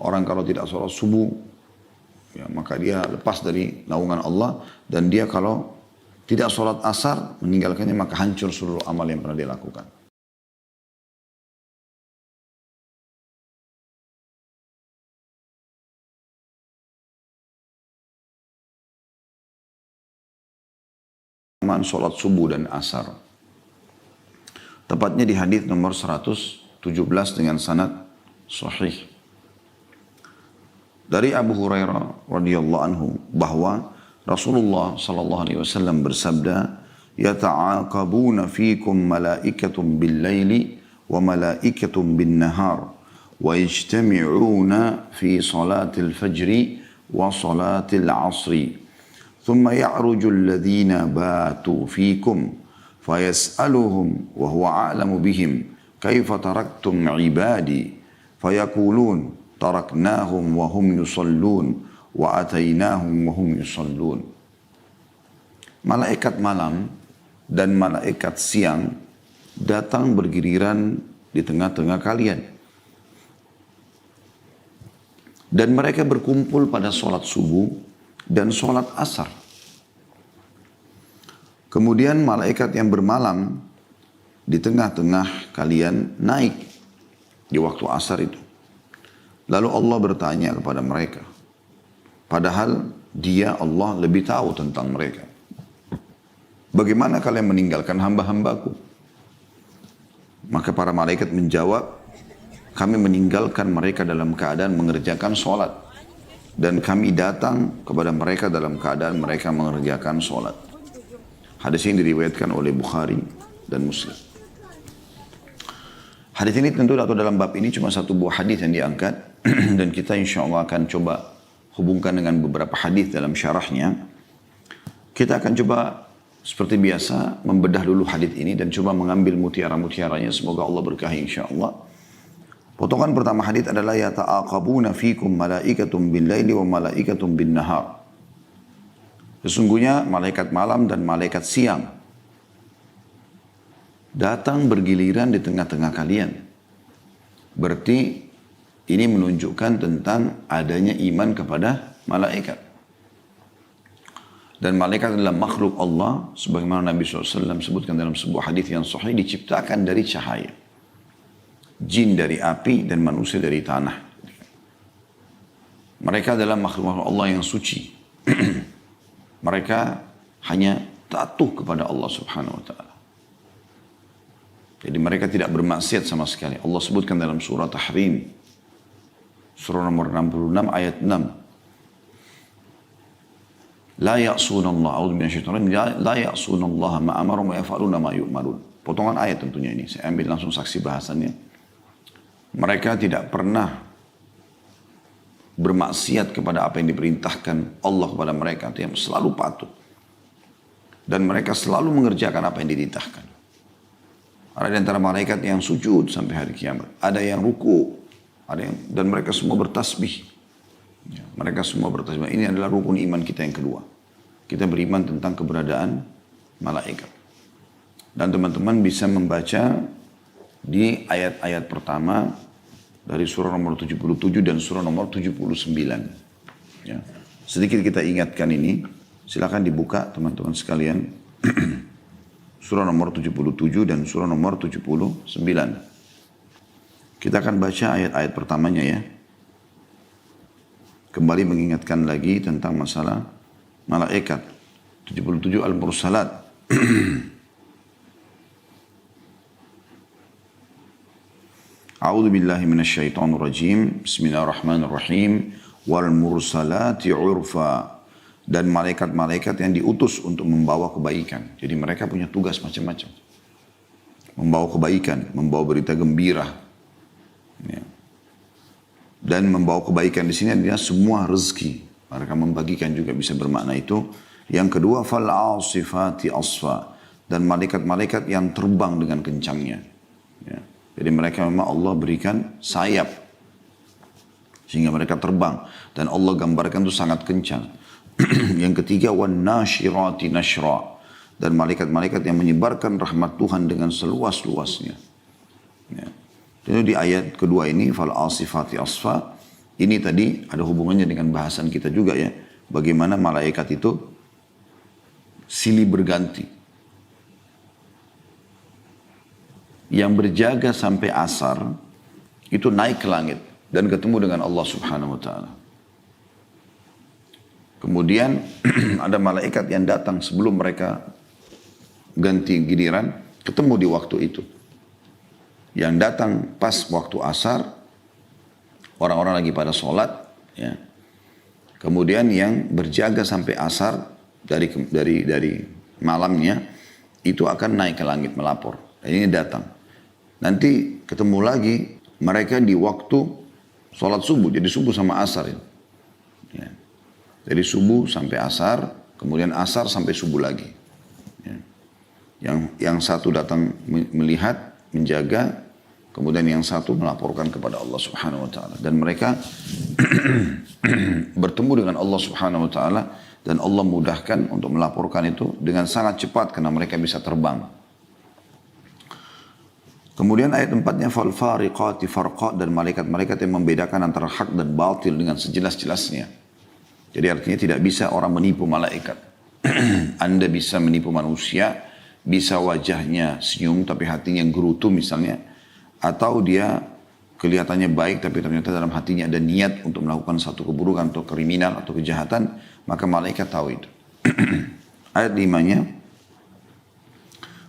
Orang kalau tidak sholat subuh, ya, maka dia lepas dari naungan Allah. Dan dia kalau tidak sholat asar, meninggalkannya, maka hancur seluruh amal yang pernah dia lakukan. Sholat subuh dan asar. Tepatnya di hadis nomor 117 dengan sanad sahih. Dari Abu Hurairah radhiyallahu anhu bahwa Rasulullah sallallahu alaihi wasallam bersabda, "Yata'aqabuna fikum malaikatun bil-laili wa malaikatun bin-nahar wa yajtami'una fi salatil fajri wa salatil 'asri." ثم يعرج الذين باتوا فيكم فيسألهم وهو أعلم بهم كيف تركتم عبادي فيقولون تركناهم وهم يصلون وأتيناهم وهم يصلون. Malaikat malam dan malaikat siang datang bergiliran di tengah-tengah kalian. Dan mereka berkumpul pada sholat subuh dan sholat asar. Kemudian malaikat yang bermalam di tengah-tengah kalian naik di waktu asar itu. Lalu Allah bertanya kepada mereka. Padahal dia, Allah, lebih tahu tentang mereka. Bagaimana kalian meninggalkan hamba-hambaku? Maka para malaikat menjawab, kami meninggalkan mereka dalam keadaan mengerjakan sholat. Dan kami datang kepada mereka dalam keadaan mereka mengerjakan sholat. Hadis ini diriwayatkan oleh Bukhari dan Muslim. Hadis ini tentu atau dalam bab ini cuma satu buah hadis yang diangkat. Dan kita insya Allah akan coba hubungkan dengan beberapa hadis dalam syarahnya. Kita akan coba seperti biasa membedah dulu hadis ini dan coba mengambil mutiara-mutiaranya. Semoga Allah berkahi insya Allah. Potongan pertama hadis adalah yata'aqabuna fikum malaikatun bil-laili wa malaikatun bin-nahar. Sesungguhnya malaikat malam dan malaikat siang datang bergiliran di tengah-tengah kalian. Berarti ini menunjukkan tentang adanya iman kepada malaikat. Dan malaikat adalah makhluk Allah sebagaimana Nabi SAW sebutkan dalam sebuah hadis yang sahih, diciptakan dari cahaya. Jin dari api dan manusia dari tanah. Mereka adalah makhluk Allah yang suci. Mereka hanya patuh kepada Allah Subhanahu wa taala. Jadi mereka tidak bermaksiat sama sekali. Allah sebutkan dalam surah Tahrim, surah nomor 66 ayat 6. La ya'sunallah, a'udzu minasyaitonir rajim, la ya'sunallaha ma amarum wa yaf'aluna ma yu'marun. Potongan ayat tentunya ini. Saya ambil langsung saksi bahasannya. Mereka tidak pernah bermaksiat kepada apa yang diperintahkan Allah kepada mereka. Artinya selalu patuh. Dan mereka selalu mengerjakan apa yang dititahkan. Ada di antara malaikat yang sujud sampai hari kiamat. Ada yang ruku. Dan mereka semua bertasbih. Ya, mereka semua bertasbih. Ini adalah rukun iman kita yang kedua. Kita beriman tentang keberadaan malaikat. Dan teman-teman bisa membaca di ayat-ayat pertama dari surah nomor 77 dan surah nomor 79. Ya. Sedikit kita ingatkan ini, silakan dibuka teman-teman sekalian. Surah nomor 77 dan surah nomor 79. Kita akan baca ayat-ayat pertamanya ya. Kembali mengingatkan lagi tentang masalah malaikat. 77 Al-Mursalat. A'udzu billahi minasyaitonir rajim. Bismillahirrahmanirrahim. Wal mursalati 'urfa. Dan malaikat-malaikat yang diutus untuk membawa kebaikan. Jadi mereka punya tugas macam-macam. Membawa kebaikan, membawa berita gembira. Ya. Dan membawa kebaikan di sini adalah semua rezeki. Mereka membagikan juga bisa bermakna itu. Yang kedua, fal 'asifati asfa. Dan malaikat-malaikat yang terbang dengan kencangnya. Ya. Jadi mereka memang Allah berikan sayap. Sehingga mereka terbang. Dan Allah gambarkan itu sangat kencang. Yang ketiga, wan nashirati nashra. Dan malaikat-malaikat yang menyebarkan rahmat Tuhan dengan seluas-luasnya. Ya. Jadi di ayat kedua ini, fal asifati asfa. Ini tadi ada hubungannya dengan bahasan kita juga ya. Bagaimana malaikat itu silih berganti. Yang berjaga sampai asar itu naik ke langit dan ketemu dengan Allah Subhanahu wa taala. Kemudian ada malaikat yang datang sebelum mereka ganti giliran, ketemu di waktu itu. Yang datang pas waktu asar, orang-orang lagi pada sholat, ya. Kemudian yang berjaga sampai asar dari malamnya itu akan naik ke langit melapor. Ini datang. Nanti ketemu lagi mereka di waktu sholat subuh, jadi subuh sama asar. Ya. Jadi subuh sampai asar, kemudian asar sampai subuh lagi. Ya. Yang satu datang melihat, menjaga, kemudian yang satu melaporkan kepada Allah Subhanahu wa taala, dan mereka bertemu dengan Allah Subhanahu wa taala, dan Allah mudahkan untuk melaporkan itu dengan sangat cepat karena mereka bisa terbang. Kemudian ayat 4-nya fal fariqati farqa, dan malaikat-malaikat yang membedakan antara hak dan batil dengan sejelas-jelasnya. Jadi artinya tidak bisa orang menipu malaikat. Anda bisa menipu manusia, bisa wajahnya senyum tapi hatinya gerutu misalnya, atau dia kelihatannya baik tapi ternyata dalam hatinya ada niat untuk melakukan satu keburukan atau kriminal atau kejahatan, maka malaikat tahu itu. Ayat 5-nya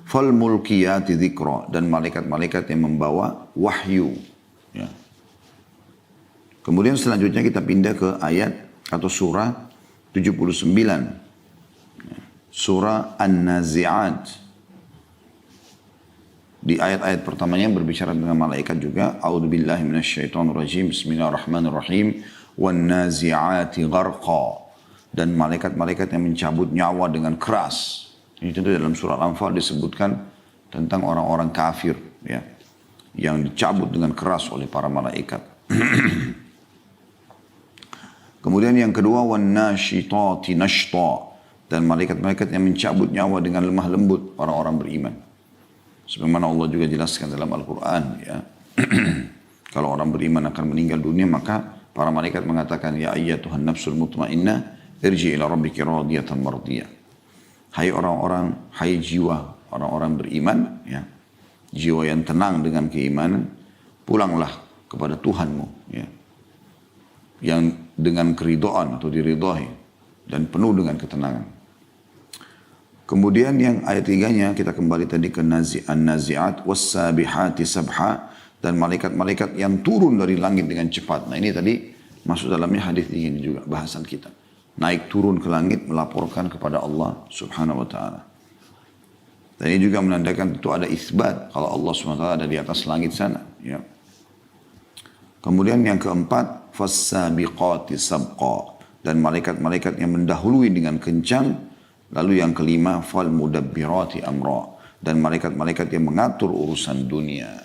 fal mulkiyati dzikra, dan malaikat-malaikat yang membawa wahyu. Ya. Kemudian selanjutnya kita pindah ke ayat atau surah 79. Ya. Surah An-Nazi'at. Di ayat-ayat pertamanya berbicara dengan malaikat juga. A'udzubillahi minasyaitonirrajim. Bismillahirrahmanirrahim. Wan nazi'ati gharqa. Dan malaikat-malaikat yang mencabut nyawa dengan keras. Ini tentu dalam surah Al-Anfal disebutkan tentang orang-orang kafir, ya, yang dicabut dengan keras oleh para malaikat. Kemudian yang kedua, wan nashitati nashta, dan malaikat-malaikat yang mencabut nyawa dengan lemah lembut orang-orang beriman. Sebagaimana Allah juga jelaskan dalam Al-Quran, ya. Kalau orang beriman akan meninggal dunia, maka para malaikat mengatakan, ya ayyatuhan nafsul mutmainnah, irji ila rabbiki radiyatan mardiyah. Hai orang-orang, hai jiwa orang-orang beriman, ya, jiwa yang tenang dengan keimanan, pulanglah kepada Tuhanmu, ya, yang dengan keridhaan atau diridhai dan penuh dengan ketenangan. Kemudian yang ayat 3-nya kita kembali tadi ke An-Nazi'at was-sabihati sabha, dan malaikat-malaikat yang turun dari langit dengan cepat. Nah ini tadi masuk dalamnya hadis ini juga bahasan kita. Naik turun ke langit melaporkan kepada Allah Subhanahu wa taala. Dan ini juga menandakan itu ada isbat kalau Allah Subhanahu wa taala ada di atas langit sana, ya. Kemudian yang keempat, fas-sabiqati sabqa, dan malaikat-malaikat yang mendahului dengan kencang. Lalu yang kelima, fal mudabbirati amra, dan malaikat-malaikat yang mengatur urusan dunia.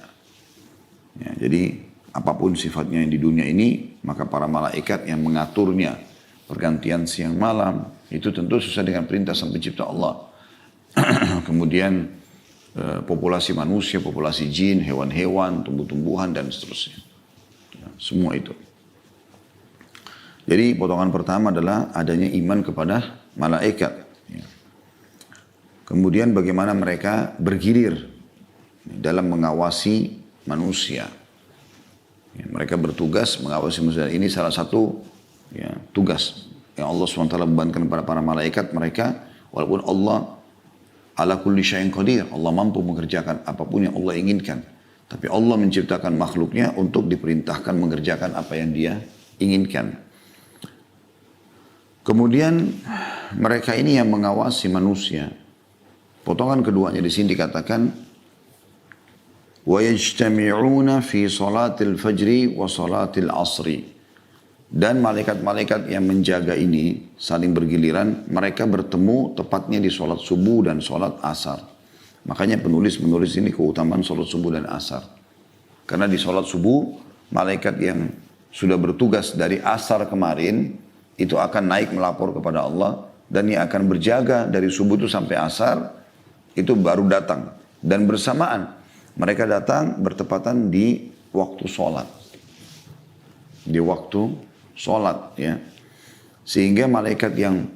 Ya, jadi apapun sifatnya yang di dunia ini, maka para malaikat yang mengaturnya. Pergantian siang malam, itu tentu sesuai dengan perintah sang pencipta Allah. Kemudian populasi manusia, populasi jin, hewan-hewan, tumbuh-tumbuhan, dan seterusnya. Ya, semua itu. Jadi potongan pertama adalah adanya iman kepada malaikat. Ya. Kemudian bagaimana mereka bergilir dalam mengawasi manusia. Ya, mereka bertugas mengawasi manusia. Ini salah satu, ya, tugas yang Allah SWT bebankan kepada para malaikat. Mereka, walaupun Allah ala kulli syai'in qadir, Allah mampu mengerjakan apapun yang Allah inginkan, tapi Allah menciptakan makhluknya untuk diperintahkan mengerjakan apa yang dia inginkan. Kemudian mereka ini yang mengawasi manusia. Potongan keduanya di sini dikatakan wa yajtami'una fi salatil fajri wa salatil asri. Dan malaikat-malaikat yang menjaga ini saling bergiliran, mereka bertemu tepatnya di sholat subuh dan sholat asar. Makanya penulis menulis ini keutamaan sholat subuh dan asar. Karena di sholat subuh, malaikat yang sudah bertugas dari asar kemarin, itu akan naik melapor kepada Allah, dan yang akan berjaga dari subuh itu sampai asar, itu baru datang. Dan bersamaan, mereka datang bertepatan di waktu sholat. di waktu sholat ya. Sehingga malaikat yang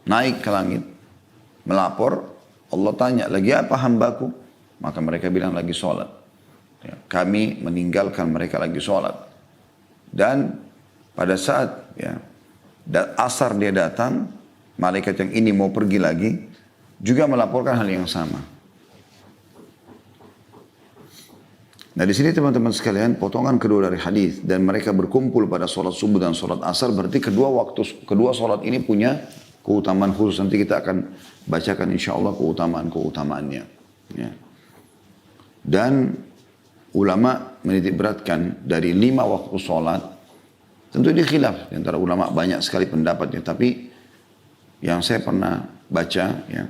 naik ke langit melapor, Allah tanya, lagi apa hambaku? Maka mereka bilang lagi sholat. Ya, kami meninggalkan mereka lagi sholat. Dan pada saat ya, asar dia datang, malaikat yang ini mau pergi lagi, juga melaporkan hal yang sama. Nah di sini teman-teman sekalian, potongan kedua dari hadis dan mereka berkumpul pada sholat subuh dan sholat asar, berarti kedua sholat ini punya keutamaan khusus. Nanti kita akan bacakan insya Allah keutamaannya. Ya. Dan ulama menitik beratkan dari 5 waktu sholat, tentu ini khilaf antara ulama, banyak sekali pendapatnya. Tapi yang saya pernah baca, ya,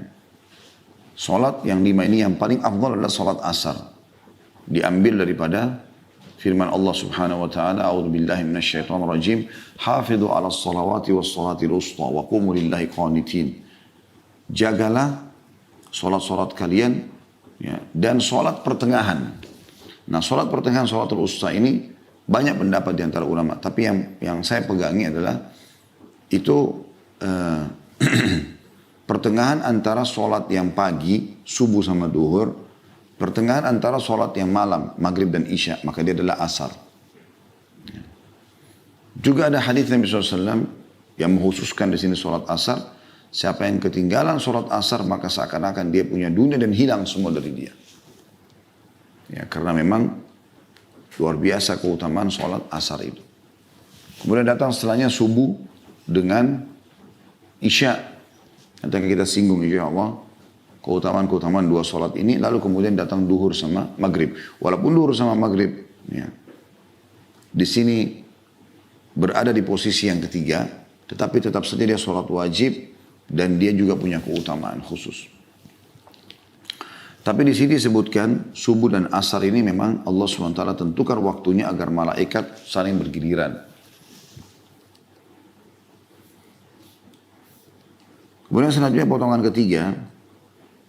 sholat yang 5 ini yang paling afdal adalah sholat asar. Diambil daripada firman Allah Subhanahu wa taala, a'udzubillahi minasyaitonir rajim, hafidhu 'alas shalawati was shalatil wusta wa qumu lillahi qanitin. Jagalah salat-salat kalian ya, dan salat pertengahan. Nah, salat pertengahan, salatul wusta ini banyak pendapat di antara ulama, tapi yang saya pegangi adalah itu pertengahan antara salat yang pagi, subuh sama duhur, pertengahan antara sholat yang malam, maghrib dan isya, maka dia adalah asar. Juga ada hadis Nabi SAW yang mengkhususkan di sini sholat asar. Siapa yang ketinggalan sholat asar, maka seakan-akan dia punya dunia dan hilang semua dari dia. Ya, karena memang luar biasa keutamaan sholat asar itu. Kemudian datang setelahnya subuh dengan isya. Nanti kita singgung insya Allah keutamaan-keutamaan 2 sholat ini, lalu kemudian datang duhur sama maghrib. Walaupun duhur sama maghrib, ya, di sini berada di posisi yang ketiga, tetapi tetap saja dia sholat wajib dan dia juga punya keutamaan khusus. Tapi di sini disebutkan subuh dan asar ini memang Allah SWT tentukan waktunya agar malaikat saling bergiliran. Kemudian selanjutnya potongan ketiga,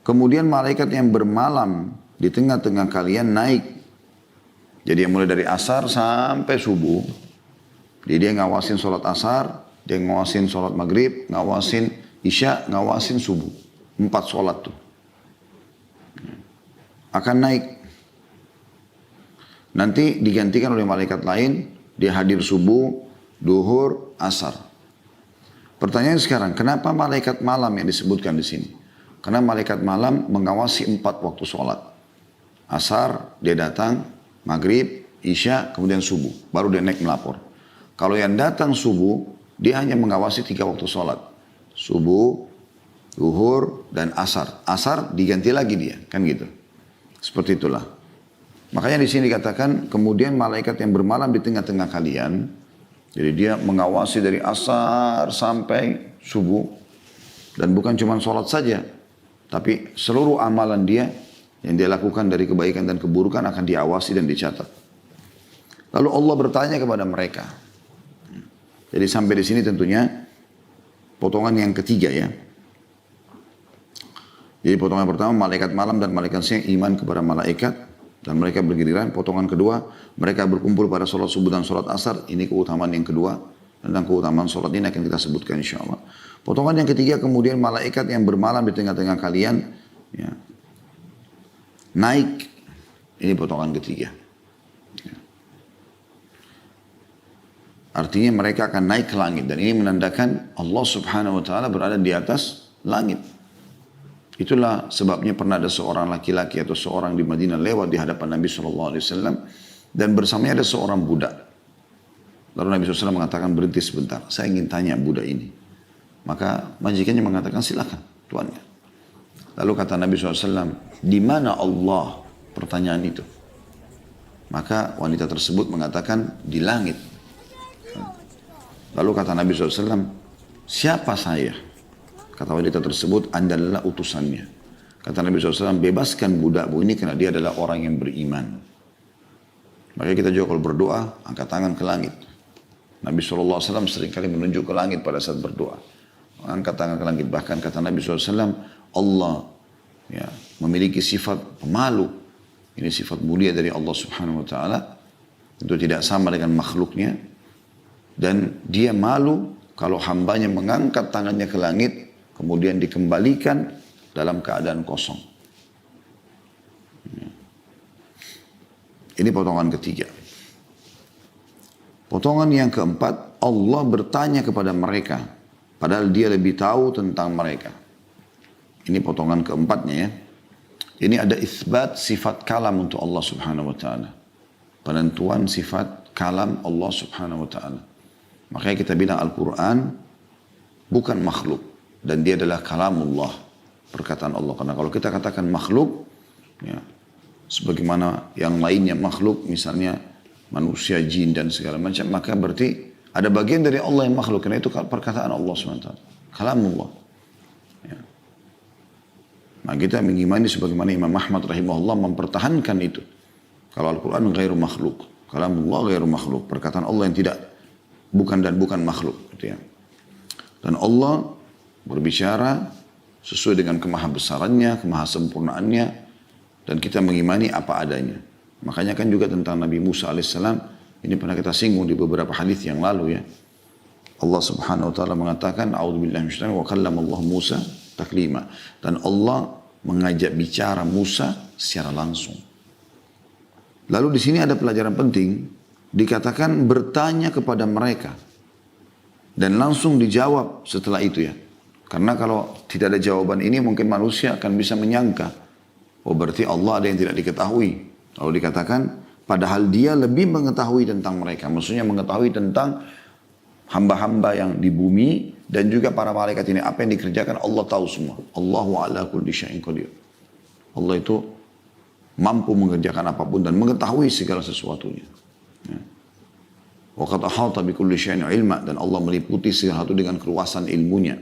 kemudian malaikat yang bermalam di tengah-tengah kalian naik. Jadi yang mulai dari asar sampai subuh. Jadi dia ngawasin sholat asar, dia ngawasin sholat maghrib, ngawasin isya, ngawasin subuh. 4 sholat tuh. Akan naik. Nanti digantikan oleh malaikat lain, dia hadir subuh, duhur, asar. Pertanyaan sekarang, kenapa malaikat malam yang disebutkan di sini? Karena malaikat malam mengawasi 4 waktu sholat. Asar, dia datang, maghrib, isya, kemudian subuh. Baru dia naik melapor. Kalau yang datang subuh, dia hanya mengawasi 3 waktu sholat. Subuh, zuhur, dan asar. Asar diganti lagi dia, kan gitu. Seperti itulah. Makanya di sini dikatakan, kemudian malaikat yang bermalam di tengah-tengah kalian, jadi dia mengawasi dari asar sampai subuh. Dan bukan cuma sholat saja, tapi seluruh amalan dia yang dia lakukan dari kebaikan dan keburukan akan diawasi dan dicatat. Lalu Allah bertanya kepada mereka. Jadi sampai di sini tentunya potongan yang ketiga ya. Jadi potongan pertama malaikat malam dan malaikat siang iman kepada malaikat dan mereka bergiliran. Potongan kedua mereka berkumpul pada sholat subuh dan sholat asar. Ini keutamaan yang kedua. Tentang keutamaan sholat ini akan kita sebutkan insya Allah. Potongan yang ketiga kemudian malaikat yang bermalam di tengah-tengah kalian ya, naik. Ini potongan ketiga. Ya. Artinya mereka akan naik ke langit. Dan ini menandakan Allah Subhanahu wa ta'ala berada di atas langit. Itulah sebabnya pernah ada seorang laki-laki atau seorang di Madinah lewat di hadapan Nabi SAW. Dan bersamanya ada seorang budak. Lalu Nabi SAW mengatakan berhenti sebentar. Saya ingin tanya budak ini. Maka majikannya mengatakan silakan tuannya. Lalu kata Nabi SAW, di mana Allah? Pertanyaan itu. Maka wanita tersebut mengatakan di langit. Lalu kata Nabi SAW, siapa saya? Kata wanita tersebut, Anda adalah utusannya. Kata Nabi SAW, bebaskan budakmu ini karena dia adalah orang yang beriman. Maka kita juga kalau berdoa, angkat tangan ke langit. Nabi SAW seringkali menunjuk ke langit pada saat berdoa. Angkat tangan ke langit. Bahkan kata Nabi SAW, Allah ya, memiliki sifat pemalu. Ini sifat mulia dari Allah Subhanahu Wa Taala. Tentu tidak sama dengan makhluknya. Dan dia malu kalau hambanya mengangkat tangannya ke langit, kemudian dikembalikan dalam keadaan kosong. Ini potongan ketiga. Potongan yang keempat, Allah bertanya kepada mereka, padahal dia lebih tahu tentang mereka. Ini potongan keempatnya ya. Ini ada isbat sifat kalam untuk Allah subhanahu wa ta'ala. Penentuan sifat kalam Allah subhanahu wa ta'ala. Makanya kita bilang Al-Quran bukan makhluk. Dan dia adalah kalamullah. Perkataan Allah. Karena kalau kita katakan makhluk, ya, sebagaimana yang lainnya makhluk, misalnya manusia, jin dan segala macam, maka berarti ada bagian dari Allah yang makhluk. Karena itu perkataan Allah SWT. Kalamullah. Ya. Nah kita mengimani sebagaimana Imam Ahmad rahimahullah mempertahankan itu. Kalau Al-Quran ghairu makhluk. Kalamullah ghairu makhluk. Perkataan Allah yang bukan makhluk. Gitu ya. Dan Allah berbicara sesuai dengan kemahabesarannya, kemahasempurnaannya. Dan kita mengimani apa adanya. Makanya kan juga tentang Nabi Musa alaihissalam. Ini pernah kita singgung di beberapa hadis yang lalu ya. Allah subhanahu wa ta'ala mengatakan, A'udzubillahi minasyaitonir rajim, wa kallama Allah Musa taklima. Dan Allah mengajak bicara Musa secara langsung. Lalu di sini ada pelajaran penting. Dikatakan bertanya kepada mereka. Dan langsung dijawab setelah itu ya. Karena kalau tidak ada jawaban ini mungkin manusia akan bisa menyangka. Oh berarti Allah ada yang tidak diketahui. Lalu dikatakan padahal dia lebih mengetahui tentang mereka. Maksudnya mengetahui tentang hamba-hamba yang di bumi dan juga para malaikat ini. Apa yang dikerjakan Allah tahu semua. Allahu ala kulli syai'in qadir. Allah itu mampu mengerjakan apapun dan mengetahui segala sesuatunya. Ya. Wa qad ahata bi kulli syai'in ilma, dan Allah meliputi segala sesuatu dengan keluasan ilmunya.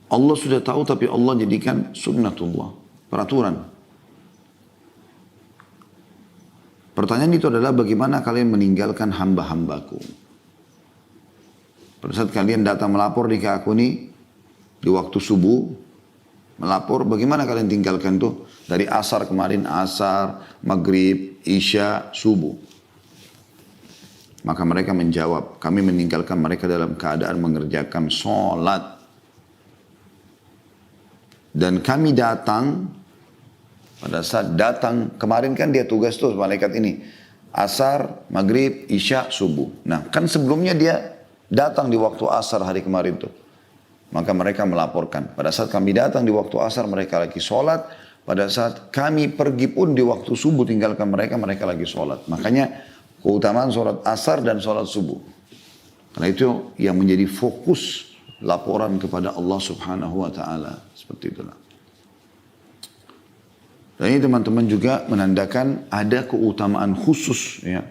Allah sudah tahu tapi Allah jadikan sunnatullah, peraturan. Pertanyaan itu adalah bagaimana kalian meninggalkan hamba-hambaku? Pada saat kalian datang melapor di aku ini di waktu subuh, melapor, bagaimana kalian tinggalkan tuh? Dari asar kemarin, asar, maghrib, isya, subuh. Maka mereka menjawab, kami meninggalkan mereka dalam keadaan mengerjakan sholat. Dan kami datang, pada saat datang, kemarin kan dia tugas tuh malaikat ini. Asar, maghrib, isya, subuh. Nah kan sebelumnya dia datang di waktu asar hari kemarin tuh. Maka mereka melaporkan. Pada saat kami datang di waktu asar mereka lagi sholat. Pada saat kami pergi pun di waktu subuh tinggalkan mereka, mereka lagi sholat. Makanya keutamaan sholat asar dan sholat subuh. Karena itu yang menjadi fokus laporan kepada Allah subhanahu wa ta'ala. Seperti itulah. Dan ini teman-teman juga menandakan ada keutamaan khusus ya,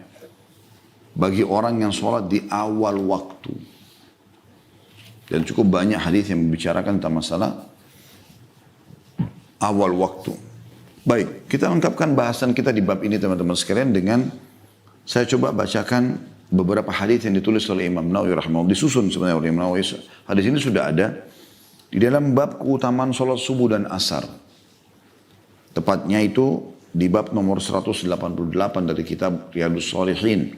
bagi orang yang sholat di awal waktu. Dan cukup banyak hadis yang membicarakan tentang masalah awal waktu. Baik, kita lengkapkan bahasan kita di bab ini teman-teman sekalian dengan saya coba bacakan beberapa hadis yang ditulis oleh Imam Nawawi rahimahullah, disusun sebenarnya oleh Imam Nawawi. Hadis ini sudah ada di dalam bab keutamaan sholat subuh dan asar. Tepatnya itu di bab nomor 188 dari kitab Riyadhus Shalihin.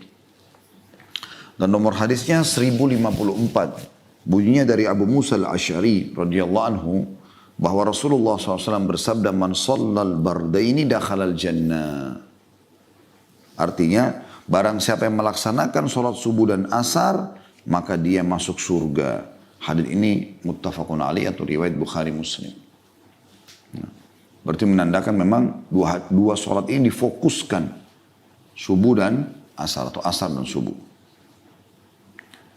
Dan nomor hadisnya 1054. Bunyinya dari Abu Musa al-Asy'ari radhiyallahu anhu bahwa Rasulullah SAW bersabda, man shallal bardaini dakhalal jannah. Artinya, barang siapa yang melaksanakan sholat subuh dan asar, maka dia masuk surga. Hadis ini muttafaqun alaih atau riwayat Bukhari Muslim. Nah, berarti menandakan memang dua sholat ini difokuskan. Subuh dan asar atau asar dan subuh.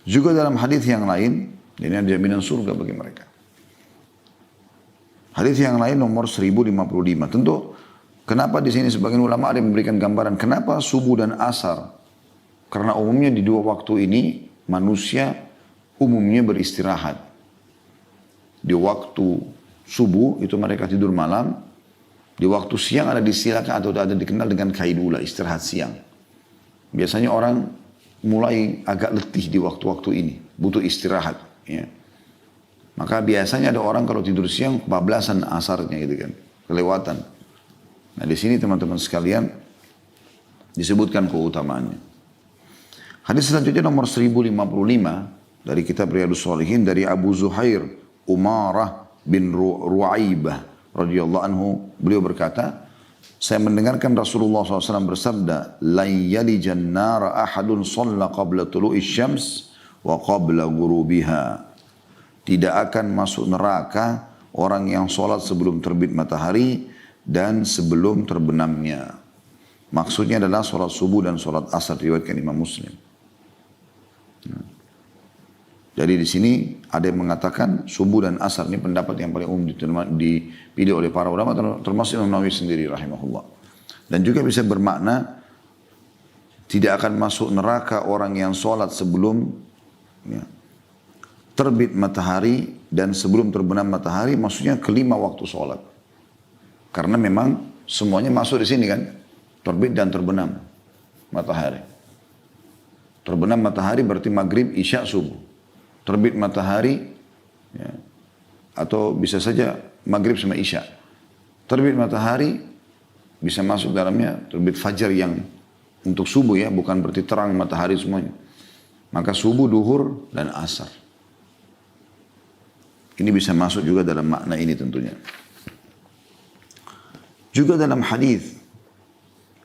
Juga dalam hadis yang lain, ini ada jaminan surga bagi mereka. Hadis yang lain nomor 1055. Tentu kenapa di sini sebagian ulama ada yang memberikan gambaran kenapa subuh dan asar? Karena umumnya di dua waktu ini manusia umumnya beristirahat. Di waktu subuh itu mereka tidur malam. Di waktu siang ada disilakan atau ada dikenal dengan kailula, istirahat siang. Biasanya orang mulai agak letih di waktu-waktu ini, butuh istirahat. Ya. Maka biasanya ada orang kalau tidur siang kebablasan asarnya gitu kan, kelewatan. Nah di sini teman-teman sekalian disebutkan keutamaannya. Hadis selanjutnya nomor 1055 dari kitab Riyadhus Shalihin dari Abu Zuhair Umarah bin Ru'aibah radhiyallahu anhu, beliau berkata, saya mendengarkan Rasulullah SAW bersabda, "La yalijan nara ahadun shalla qabla tulu'i syams wa qabla ghurubiha." Tidak akan masuk neraka orang yang sholat sebelum terbit matahari dan sebelum terbenamnya. Maksudnya adalah sholat subuh dan sholat asar, riwayatkan Imam Muslim. Jadi di sini ada yang mengatakan subuh dan asar, ini pendapat yang paling umum dipilih oleh para ulama, termasuk Imam Nawawi sendiri rahimahullah. Dan juga bisa bermakna tidak akan masuk neraka orang yang sholat sebelum terbit matahari dan sebelum terbenam matahari, maksudnya kelima waktu sholat. Karena memang semuanya masuk di sini kan, terbit dan terbenam matahari. Terbenam matahari berarti maghrib, isya, subuh. Terbit matahari, ya, atau bisa saja maghrib sama isya. Terbit matahari bisa masuk dalamnya terbit fajar yang untuk subuh ya, bukan berarti terang matahari semuanya. Maka subuh, duhur, dan asar. Ini bisa masuk juga dalam makna ini tentunya. Juga dalam hadis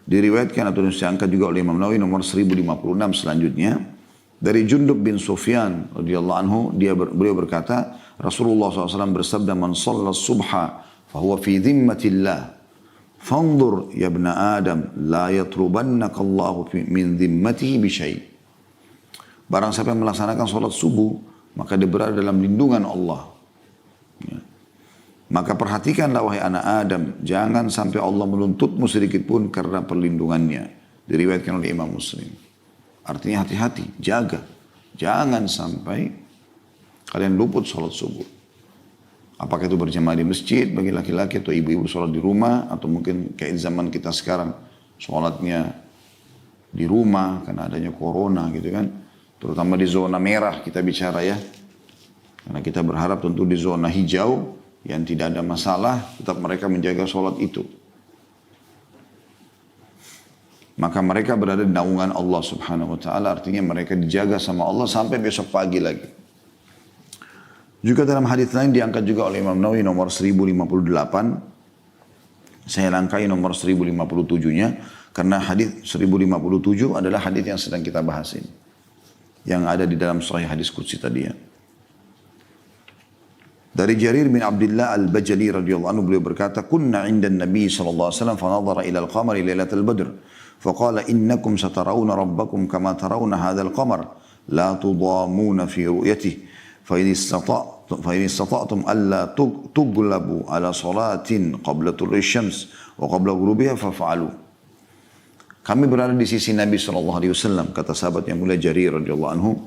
diriwayatkan atau diangkat juga oleh Imam Nawawi nomor 1056 selanjutnya. Dari Jundub bin Sufyan radhiyallahu anhu, beliau berkata, Rasulullah SAW bersabda, "Man shalla subha fahuwa fi dhimmatillah. Fanzur ya ibna Adam, la yatrubannaka Allahu min dhimmatihi bi syai'." Barang siapa yang melaksanakan salat subuh, maka dia berada dalam lindungan Allah. Ya. Maka perhatikanlah wahai anak Adam, jangan sampai Allah menuntutmu sedikit pun karena perlindungannya. Diriwayatkan oleh Imam Muslim. Artinya hati-hati, jaga. Jangan sampai kalian luput sholat subuh. Apakah itu berjamaah di masjid bagi laki-laki atau ibu-ibu sholat di rumah. Atau mungkin kayak zaman kita sekarang sholatnya di rumah karena adanya corona gitu kan. Terutama di zona merah kita bicara ya. Karena kita berharap tentu di zona hijau yang tidak ada masalah, tetap mereka menjaga sholat itu. Maka mereka berada di naungan Allah subhanahu wa ta'ala. Artinya mereka dijaga sama Allah sampai besok pagi lagi. Juga dalam hadis lain diangkat juga oleh Imam Nawawi nomor 1058. Saya langkai nomor 1057-nya. Karena hadis 1057 adalah hadis yang sedang kita bahas ini. Yang ada di dalam sahih hadis qudsi tadi ya. Dari Jarir bin Abdullah al-Bajali radhiyallahu anhu, beliau berkata, "Kunna 'inda an-nabi sallallahu alaihi wasallam fa nadhara ila al-qamari lailatal badr. فقال إنكم سترون ربكم كما ترون هذا القمر لا تضامون في رؤيته فإن استطعتم ألا تغلبوا على صلاة قبل طلوع الشمس وقبل غروبها فافعلوا." Kami berada di sisi Nabi SAW, kata sahabat yang mulia Jarir radhiyallahu anhu.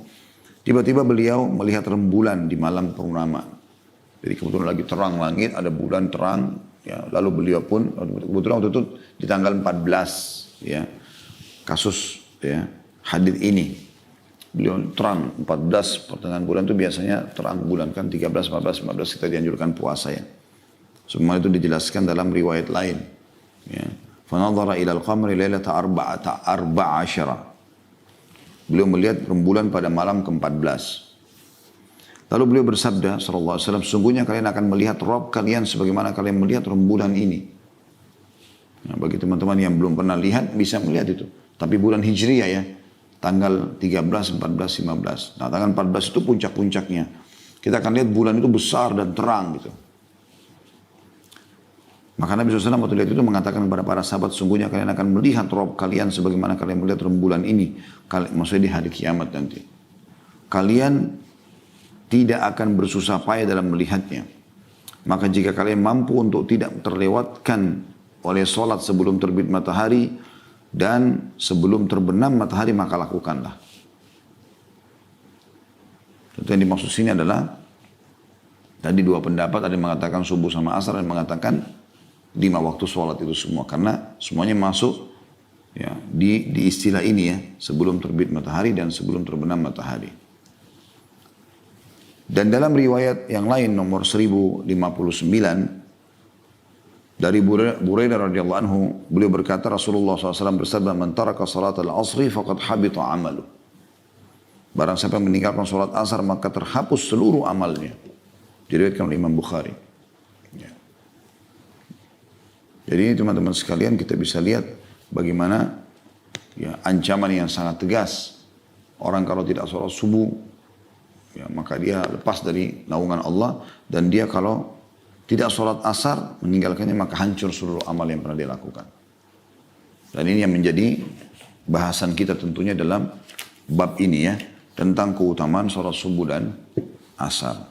Tiba-tiba beliau melihat rembulan di malam purnama. Jadi kebetulan lagi terang langit, ada bulan terang. Ya, lalu beliau pun, kebetulan waktu itu di tanggal 14. Ya, kasus ya hadis ini beliau terang 14 pertengahan bulan itu biasanya terang bulan kan 13, 14, 15 kita dianjurkan puasa ya. Semua itu dijelaskan dalam riwayat lain. Ya. Fanadhara ila al-qamri lailata arba'asyara. Beliau melihat rembulan pada malam ke-14. Lalu beliau bersabda sallallahu alaihi wasallam, "Sungguhnya kalian akan melihat Rabb kalian sebagaimana kalian melihat rembulan ini." Nah, bagi teman-teman yang belum pernah lihat bisa melihat itu. Tapi bulan Hijriyah ya, tanggal 13, 14, 15. Nah, tanggal 14 itu puncak-puncaknya. Kita akan lihat bulan itu besar dan terang gitu. Maka Nabi SAW waktu lihat itu mengatakan kepada para sahabat, "Sungguhnya kalian akan melihat Rabb kalian sebagaimana kalian melihat rembulan ini." Maksudnya di hari kiamat nanti. Kalian tidak akan bersusah payah dalam melihatnya. Maka jika kalian mampu untuk tidak terlewatkan oleh sholat sebelum terbit matahari dan sebelum terbenam matahari, maka lakukanlah. Tentu yang dimaksud sini adalah tadi dua pendapat, ada yang mengatakan subuh sama asar, dan mengatakan 5 waktu sholat itu semua, karena semuanya masuk ya di istilah ini ya, sebelum terbit matahari dan sebelum terbenam matahari. Dan dalam riwayat yang lain nomor 1059 dari Buraidah radhiyallahu anhu, beliau berkata, Rasulullah SAW bersabda, "Man taraka salat al-asri faqad habita amalu." Barang siapa yang meninggalkan sholat asar maka terhapus seluruh amalnya. Diriwayatkan oleh Imam Bukhari. Ya. Jadi teman-teman sekalian kita bisa lihat bagaimana ya, ancaman yang sangat tegas. Orang kalau tidak sholat subuh, ya, maka dia lepas dari naungan Allah. Dan dia kalau tidak sholat asar, meninggalkannya maka hancur seluruh amal yang pernah dia lakukan. Dan ini yang menjadi bahasan kita tentunya dalam bab ini ya. Tentang keutamaan sholat subuh dan asar.